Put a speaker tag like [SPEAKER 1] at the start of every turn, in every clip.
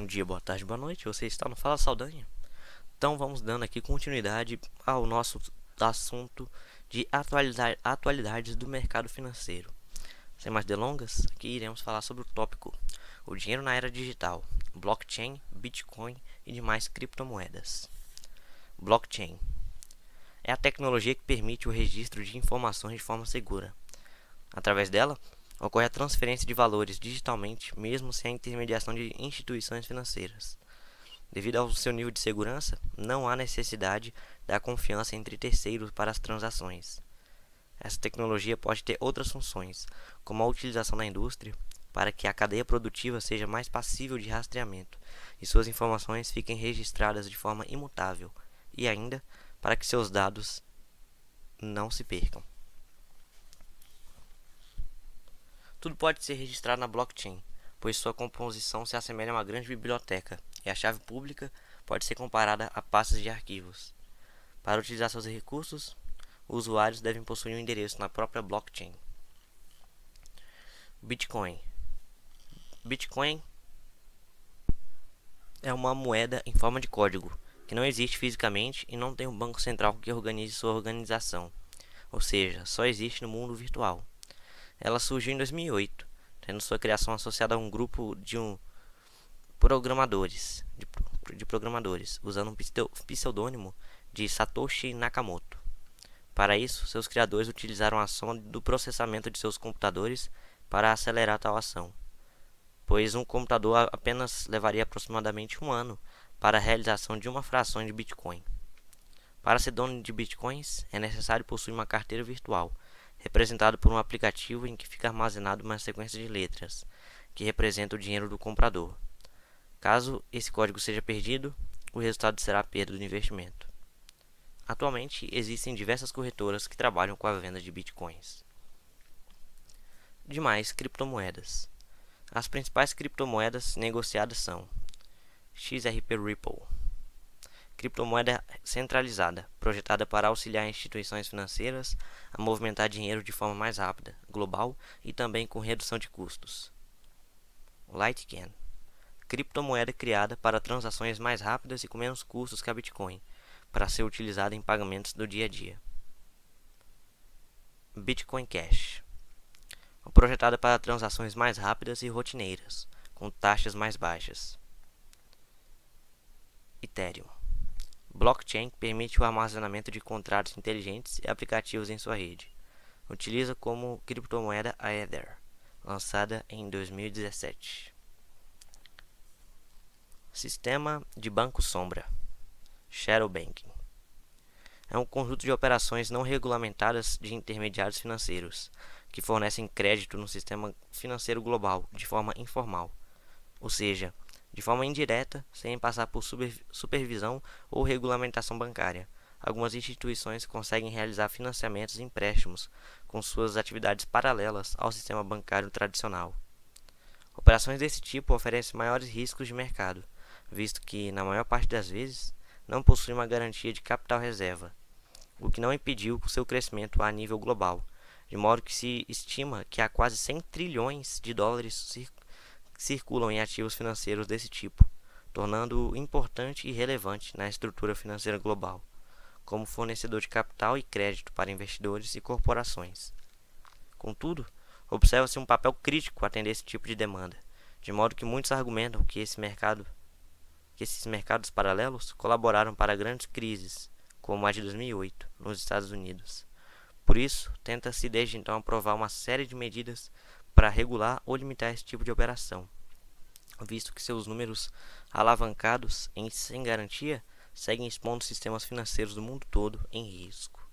[SPEAKER 1] Bom dia, boa tarde, boa noite. Você está no Fala Saldanha? Então vamos dando aqui continuidade ao nosso assunto de atualidades do mercado financeiro. Sem mais delongas, aqui iremos falar sobre o tópico: o dinheiro na era digital, blockchain, Bitcoin e demais criptomoedas. Blockchain é a tecnologia que permite o registro de informações de forma segura. Através dela, ocorre a transferência de valores digitalmente, mesmo sem a intermediação de instituições financeiras. Devido ao seu nível de segurança, não há necessidade da confiança entre terceiros para as transações. Essa tecnologia pode ter outras funções, como a utilização na indústria, para que a cadeia produtiva seja mais passível de rastreamento e suas informações fiquem registradas de forma imutável, e ainda para que seus dados não se percam. Tudo pode ser registrado na blockchain, pois sua composição se assemelha a uma grande biblioteca, e a chave pública pode ser comparada a pastas de arquivos. Para utilizar seus recursos, os usuários devem possuir um endereço na própria blockchain. Bitcoin. Bitcoin é uma moeda em forma de código, que não existe fisicamente e não tem um banco central que organize sua organização, ou seja, só existe no mundo virtual. Ela surgiu em 2008, tendo sua criação associada a um grupo de programadores, usando um pseudônimo de Satoshi Nakamoto. Para isso, seus criadores utilizaram a sonda do processamento de seus computadores para acelerar tal ação, pois um computador apenas levaria aproximadamente um ano para a realização de uma fração de Bitcoin. Para ser dono de Bitcoins, é necessário possuir uma carteira virtual, representada por um aplicativo em que fica armazenado uma sequência de letras, que representa o dinheiro do comprador. Caso esse código seja perdido, o resultado será a perda do investimento. Atualmente, existem diversas corretoras que trabalham com a venda de bitcoins. Demais criptomoedas. As principais criptomoedas negociadas são XRP Ripple, criptomoeda centralizada, projetada para auxiliar instituições financeiras a movimentar dinheiro de forma mais rápida, global e também com redução de custos. Litecoin, criptomoeda criada para transações mais rápidas e com menos custos que a Bitcoin, para ser utilizada em pagamentos do dia a dia. Bitcoin Cash, projetada para transações mais rápidas e rotineiras, com taxas mais baixas. Ethereum, blockchain que permite o armazenamento de contratos inteligentes e aplicativos em sua rede. Utiliza como criptomoeda a Ether, lançada em 2017. Sistema de banco sombra, Shadow Banking, é um conjunto de operações não regulamentadas de intermediários financeiros, que fornecem crédito no sistema financeiro global de forma informal, ou seja, de forma indireta, sem passar por supervisão ou regulamentação bancária. Algumas instituições conseguem realizar financiamentos e empréstimos com suas atividades paralelas ao sistema bancário tradicional. Operações desse tipo oferecem maiores riscos de mercado, visto que, na maior parte das vezes, não possuem uma garantia de capital reserva, o que não impediu seu crescimento a nível global, de modo que se estima que há quase 100 trilhões de dólares circulam em ativos financeiros desse tipo, tornando-o importante e relevante na estrutura financeira global, como fornecedor de capital e crédito para investidores e corporações. Contudo, observa-se um papel crítico atender esse tipo de demanda, de modo que muitos argumentam que esses mercados paralelos colaboraram para grandes crises, como a de 2008, nos Estados Unidos. Por isso, tenta-se desde então aprovar uma série de medidas para regular ou limitar esse tipo de operação, visto que seus números alavancados sem garantia seguem expondo sistemas financeiros do mundo todo em risco.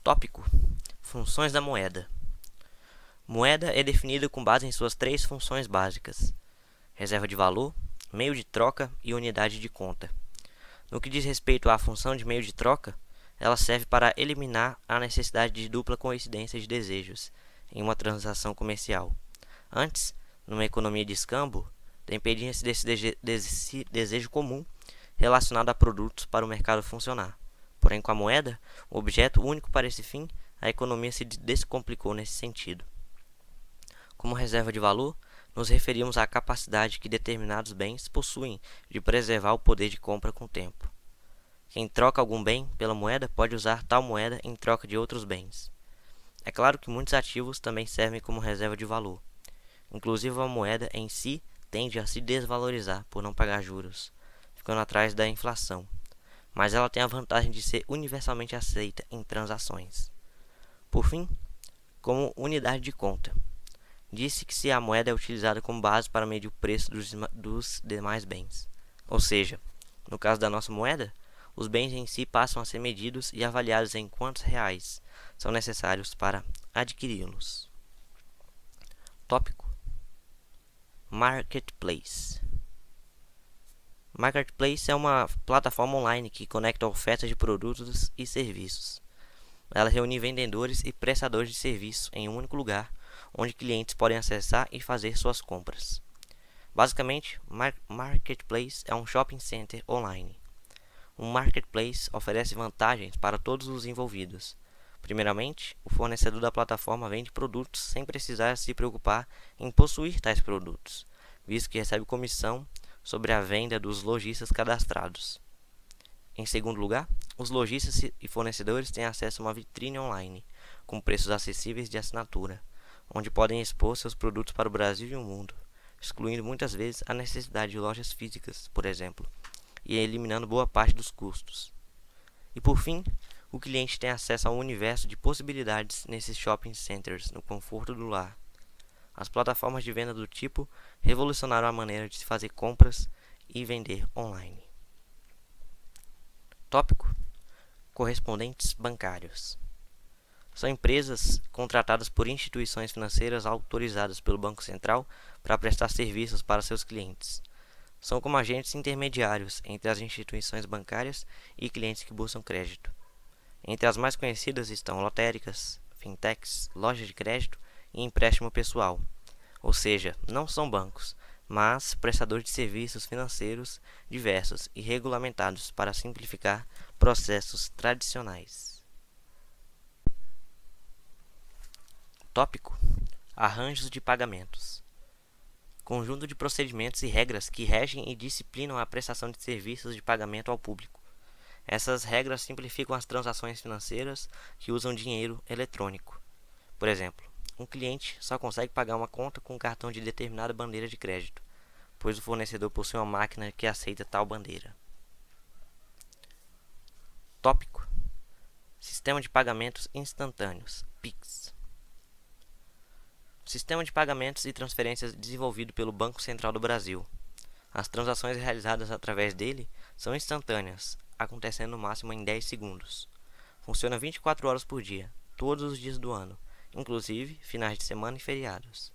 [SPEAKER 1] Tópico: funções da moeda. Moeda é definida com base em suas três funções básicas: reserva de valor, meio de troca e unidade de conta. No que diz respeito à função de meio de troca, ela serve para eliminar a necessidade de dupla coincidência de desejos em uma transação comercial. Antes, numa economia de escambo, dependia-se desse desejo comum relacionado a produtos para o mercado funcionar. Porém, com a moeda, um objeto único para esse fim, a economia se descomplicou nesse sentido. Como reserva de valor, nos referimos à capacidade que determinados bens possuem de preservar o poder de compra com o tempo. Quem troca algum bem pela moeda pode usar tal moeda em troca de outros bens. É claro que muitos ativos também servem como reserva de valor. Inclusive, a moeda em si tende a se desvalorizar por não pagar juros, ficando atrás da inflação, mas ela tem a vantagem de ser universalmente aceita em transações. Por fim, como unidade de conta, disse que se a moeda é utilizada como base para medir o preço dos demais bens. Ou seja, no caso da nossa moeda, os bens em si passam a ser medidos e avaliados em quantos reais são necessários para adquiri-los. Tópico: Marketplace. Marketplace é uma plataforma online que conecta ofertas de produtos e serviços. Ela reúne vendedores e prestadores de serviço em um único lugar, onde clientes podem acessar e fazer suas compras. Basicamente, Marketplace é um shopping center online. Um marketplace oferece vantagens para todos os envolvidos. Primeiramente, o fornecedor da plataforma vende produtos sem precisar se preocupar em possuir tais produtos, visto que recebe comissão sobre a venda dos lojistas cadastrados. Em segundo lugar, os lojistas e fornecedores têm acesso a uma vitrine online, com preços acessíveis de assinatura, onde podem expor seus produtos para o Brasil e o mundo, excluindo muitas vezes a necessidade de lojas físicas, por exemplo, e eliminando boa parte dos custos. E por fim, o cliente tem acesso a um universo de possibilidades nesses shopping centers no conforto do lar. As plataformas de venda do tipo revolucionaram a maneira de se fazer compras e vender online. Tópico: correspondentes bancários. São empresas contratadas por instituições financeiras autorizadas pelo Banco Central para prestar serviços para seus clientes. São como agentes intermediários entre as instituições bancárias e clientes que buscam crédito. Entre as mais conhecidas estão lotéricas, fintechs, lojas de crédito e empréstimo pessoal. Ou seja, não são bancos, mas prestadores de serviços financeiros diversos e regulamentados para simplificar processos tradicionais. Tópico: arranjos de pagamentos. Conjunto de procedimentos e regras que regem e disciplinam a prestação de serviços de pagamento ao público. Essas regras simplificam as transações financeiras que usam dinheiro eletrônico. Por exemplo, um cliente só consegue pagar uma conta com um cartão de determinada bandeira de crédito, pois o fornecedor possui uma máquina que aceita tal bandeira. Tópico: sistema de pagamentos instantâneos, PIX. Sistema de pagamentos e transferências desenvolvido pelo Banco Central do Brasil. As transações realizadas através dele são instantâneas, acontecendo no máximo em 10 segundos. Funciona 24 horas por dia, todos os dias do ano, inclusive finais de semana e feriados.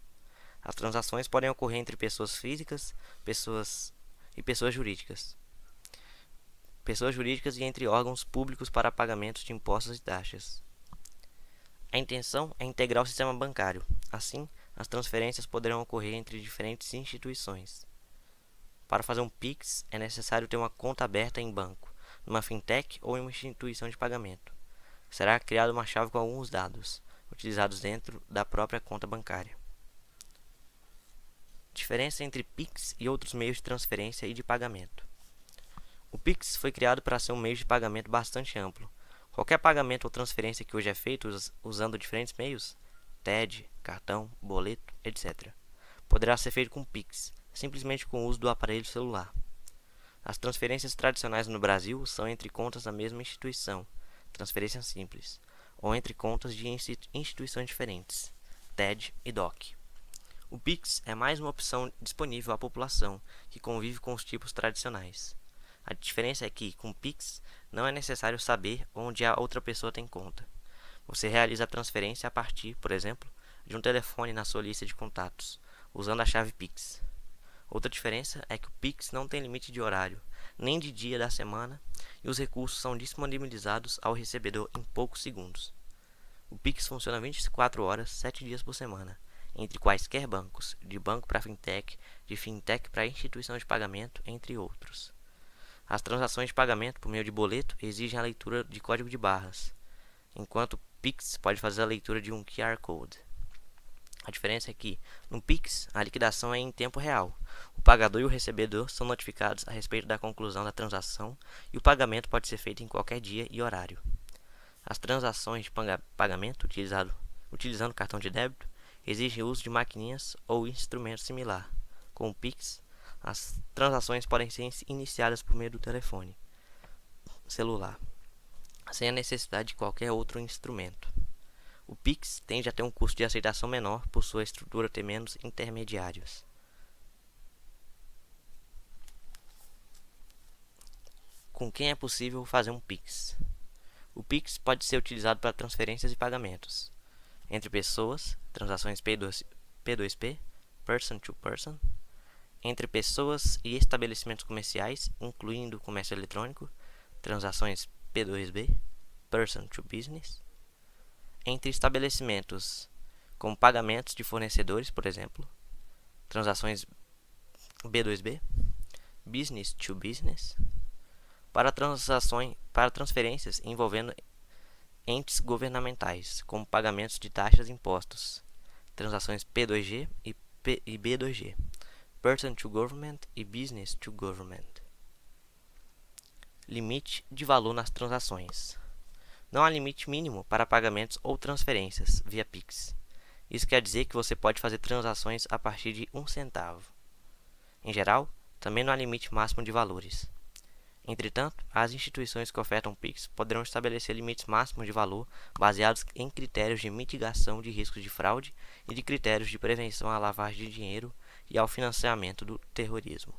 [SPEAKER 1] As transações podem ocorrer entre pessoas físicas, pessoas jurídicas. Pessoas jurídicas e entre órgãos públicos para pagamentos de impostos e taxas. A intenção é integrar o sistema bancário. Assim, as transferências poderão ocorrer entre diferentes instituições. Para fazer um PIX, é necessário ter uma conta aberta em banco, numa fintech ou em uma instituição de pagamento. Será criada uma chave com alguns dados, utilizados dentro da própria conta bancária. Diferença entre PIX e outros meios de transferência e de pagamento. O PIX foi criado para ser um meio de pagamento bastante amplo. Qualquer pagamento ou transferência que hoje é feito usando diferentes meios, TED, cartão, boleto, etc., poderá ser feito com PIX, simplesmente com o uso do aparelho celular. As transferências tradicionais no Brasil são entre contas da mesma instituição, transferência simples, ou entre contas de instituições diferentes, TED e DOC. O PIX é mais uma opção disponível à população que convive com os tipos tradicionais. A diferença é que, com PIX, não é necessário saber onde a outra pessoa tem conta. Você realiza a transferência a partir, por exemplo, de um telefone na sua lista de contatos, usando a chave PIX. Outra diferença é que o PIX não tem limite de horário, nem de dia da semana, e os recursos são disponibilizados ao recebedor em poucos segundos. O PIX funciona 24 horas, 7 dias por semana, entre quaisquer bancos, de banco para fintech, de fintech para instituição de pagamento, entre outros. As transações de pagamento por meio de boleto exigem a leitura de código de barras, enquanto o PIX pode fazer a leitura de um QR Code. A diferença é que, no Pix, a liquidação é em tempo real. O pagador e o recebedor são notificados a respeito da conclusão da transação e o pagamento pode ser feito em qualquer dia e horário. As transações de pagamento utilizando cartão de débito exigem o uso de maquininhas ou instrumento similar. Com o Pix, as transações podem ser iniciadas por meio do telefone celular, sem a necessidade de qualquer outro instrumento. O Pix tende a ter um custo de aceitação menor por sua estrutura ter menos intermediários. Com quem é possível fazer um Pix? O Pix pode ser utilizado para transferências e pagamentos entre pessoas, transações P2P, person to person, entre pessoas e estabelecimentos comerciais, incluindo comércio eletrônico, transações P2B, person to business, entre estabelecimentos como pagamentos de fornecedores, por exemplo, transações B2B, business to business, para transferências envolvendo entes governamentais, como pagamentos de taxas e impostos, transações P2G e B2G, person to government e business to government. Limite de valor nas transações. Não há limite mínimo para pagamentos ou transferências via Pix. Isso quer dizer que você pode fazer transações a partir de 1 centavo. Em geral, também não há limite máximo de valores. Entretanto, as instituições que ofertam Pix poderão estabelecer limites máximos de valor baseados em critérios de mitigação de riscos de fraude e de critérios de prevenção à lavagem de dinheiro e ao financiamento do terrorismo.